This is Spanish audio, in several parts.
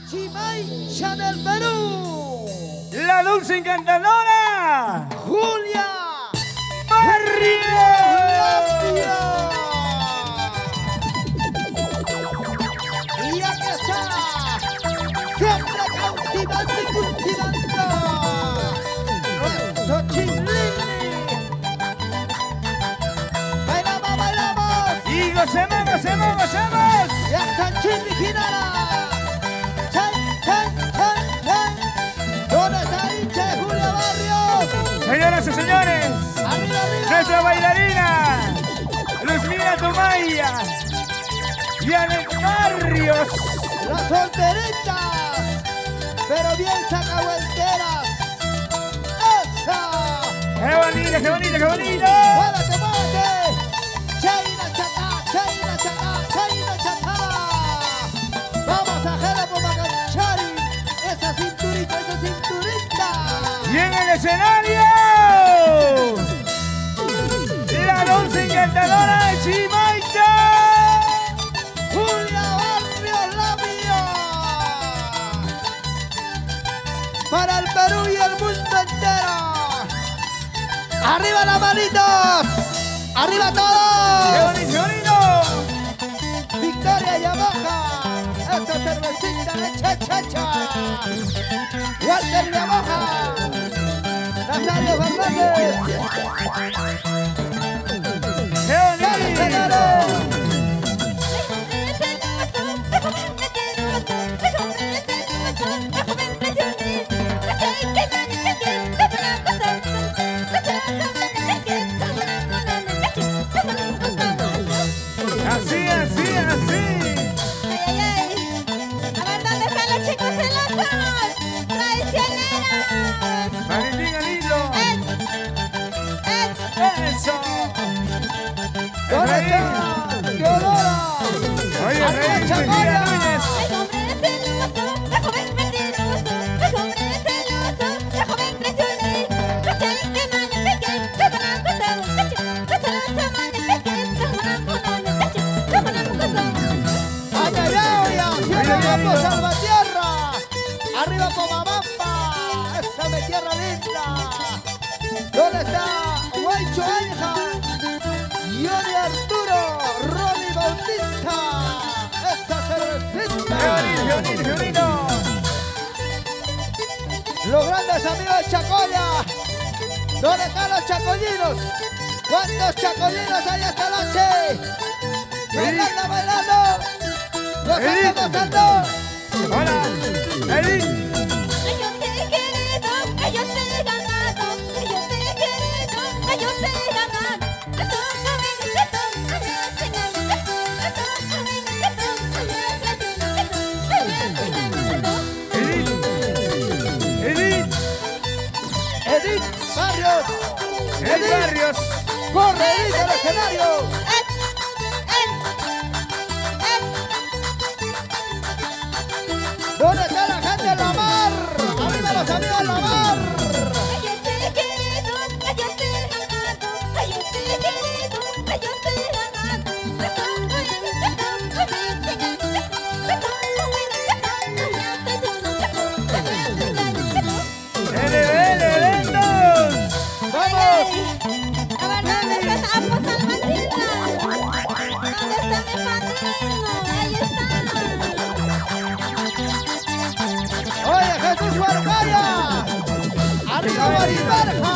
Chimaicha del Perú. La dulce encantadora Julia Barrios. Y aquí está, siempre cautivando y cultivando. Nuestro Chilini. Bailamos, bailamos. Y gocemos, gocemos, gocemos. Ya está Chimiquinara. ¿Dónde está el hincha de Julia Barrios? Señoras y señores, Arriba, arriba. nuestra bailarina Luzmila Tomaya y Anet Barrios. Las solteritas, pero bien sacavuelteras. ¡Esa! ¡Qué bonita, qué bonita, qué bonita! ¡Muévete, muévete! ¡Chaina chatá, chaina chatá, chaina chatá! Vamos a hacerla por Macanchari. Esa cinturita, esa cinturita. Y en el escenario, la dulce encantadora de Chimaicha, Julia Barrios, la mía. Para el Perú y el mundo entero. ¡Arriba las manitos! ¡Arriba ¡qué todos! bonito, qué bonito! Victoria Yamaha, esta cervecita de chachacha. Walter Yamaha, Nazario Fernández. ¡Qué ¡Dale, bonito! señores! Así, así, así. Ay, ay, ay. A ver, ¿dónde están los chicos celosos? ¡Traicioneros! Valentín Alilo. Eso. ¿Dónde Efraín. está? ¡Teodora! Oye, ¡Arriba, Efraín, Chacoya! Mejía Núñez. El hombre celoso, la joven mentiroso, el hombre celoso, la joven traicionera. La chica que mane pequeño, la van a contar un cacho. La celosa mane pequeño, la van a contar un cacho. La van a contar. ¡Ay, ay, ay! ¡Arriba, vamos, Salvatierra! ¡Arriba, Pomabamba! ¡Esa me tierra linda! ¿Dónde está Huaycho Anja? Johnny Arturo, Ronnie Bautista. ¡Esa cervecita! ¡Qué bonito, qué bonito, qué bonito! Los grandes amigos de Chacoya. ¿Dónde están los chacollinos? ¿Cuántos chacollinos hay esta noche? ¡Bailando, bailando! ¡Gozando, gozando! Hola, Edith. Ay, yo te he querido, ay, yo te he ganado. Ay, yo te he querido, ay, yo te he ganado. Te toca venir, te toca venir, te toca venir, te toca venir, Edith. Edith Barrios. Edith Barrios. ¡Corre, Edith, al escenario! ¿Dónde está la gente de la mar? ¡Arriba los amigos de la mar! Ay, yo te he querido, ay, yo te he ganado. Ay, yo te he querido, ay, yo te he ganado. Te toca venir, te toca venir, te toca venir, te LBL Eventos. ¡Vamos! A ver, ¿dónde está Apo Salvatierra? ¿Dónde está mi padrino? Ahí está. ¡Oye, Jesús Huarcaya! ¡Arriba, Mariberja!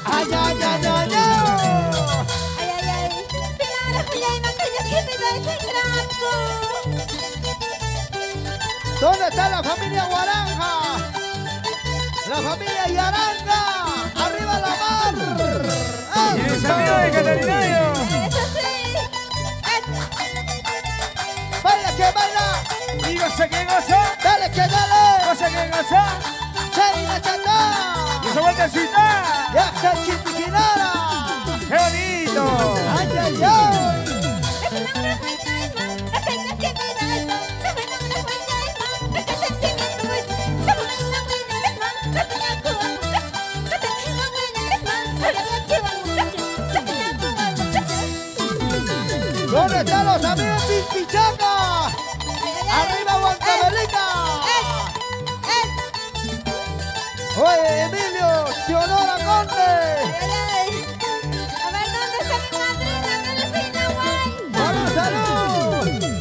¡Ay, ay, ay, ay, ay! ¿Dónde está la familia Guaranja? ¡La familia Yaranga! ¡Arriba la mar! Y mis amigos de Catarinayo. ¡Baila que baila! Y goza que goza. ¡Dale que dale! Goza que goza. ¡Chaina chatá! Y su vueltecita. ¡Ya está Chipiquinara! ¡Qué bonito! ¡Ay, ay, ay! los amigos de Pichaca. Arriba Huancabelica. Oye, Emilio, Teodora Conde. A ver, ¿dónde está mi madrina? Delfina Guay. ¡Salud, salud!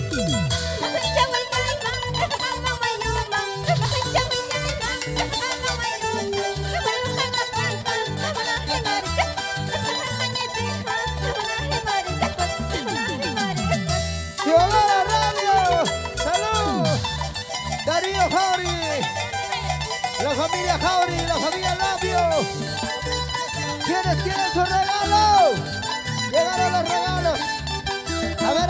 Teodora Radio. ¡Salud! Darío Jauri. La familia Jauri, la familia Labio. ¿Quiénes quieren su regalo? Llegaron los regalos. A ver,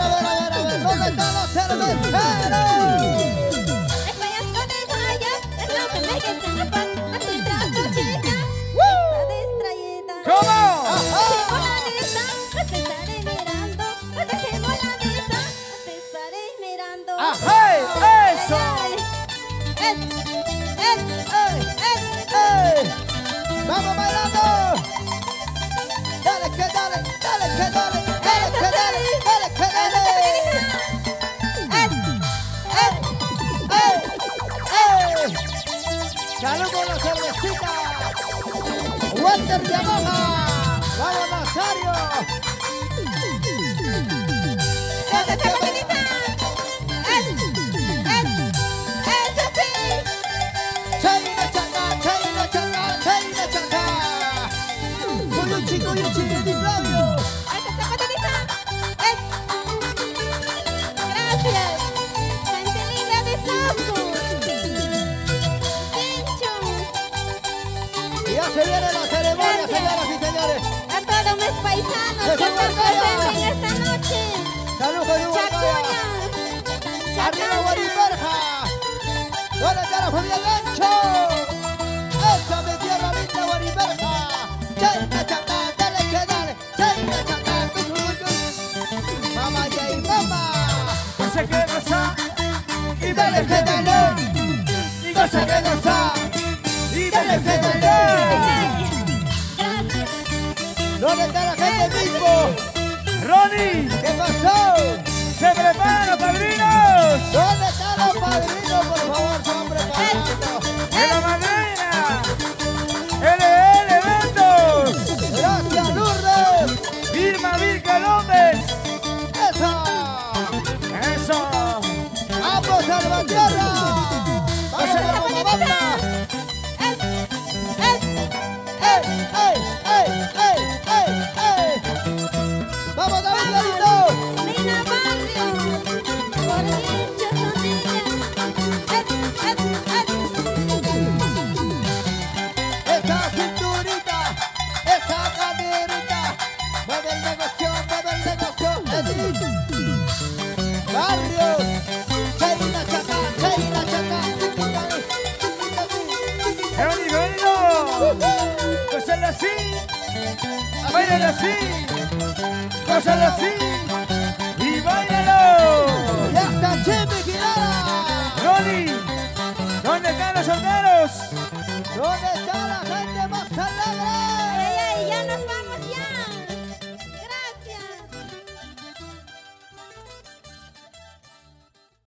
¿dónde están los cerveceros? ¿Cómo? ¡Hey! ¡Eso! ¡Ey! ¡Vamos bailando! ¡Dale que dale! ¡Dale que dale! ¡Dale que dale! ¡Dale que dale! ¡Salud con la cervecita! ¡Walter Yamaha! ¡Vamos Nazario! ¡Chaina chaca! ¡Chaina chaca! ¡Chaina chaca! ¡Cuyuchi, cuyuchi! ¡Di Flavio! Gracias. Gente linda de Sapo. Y ya se viene la ceremonia, señoras y señores. A todos mis paisanos ¡Que que se nos Huancayo! presenten esta noche. ¡Salud con Huancayo! Chacuña. ¡Arriba Guariberja! ¿Dónde está la familia Gancho? ¡Esa mi tierra linda Guariberja! ¡Chaina chaca! ¡Dale que dale! ¡Chaina chaca! ¡Mamá y mamá! Cosa que goza y ¡Dale que dale! y cosa que goza y dale que dale. ¿Dónde está la gente mismo? Ronnie, ¿Qué pasó? se preparan, padrinos. ¿Dónde están los padrinos? Por favor, se van preparando. De la madrina. LL Eventos. ¡Gracias, Lourdes! Vilma Vilca López. ¡Esa! Eso. ¡Vamos, Salvatierra! ¡Vamos a la banda! ¡Ey, ey, ey, ey, ey, ey! ¡Vamos, David Garito! Lina Barrios. Por dicho ¡Esa cinturita! ¡Esa caderita! ¡Mueve el negocio! ¡Edith! ¡Barrios! ¡Chaina chaca! ¡Chaina chaca! Ronnie, Ronnie. Cósala así. Báilala así. Cósala así.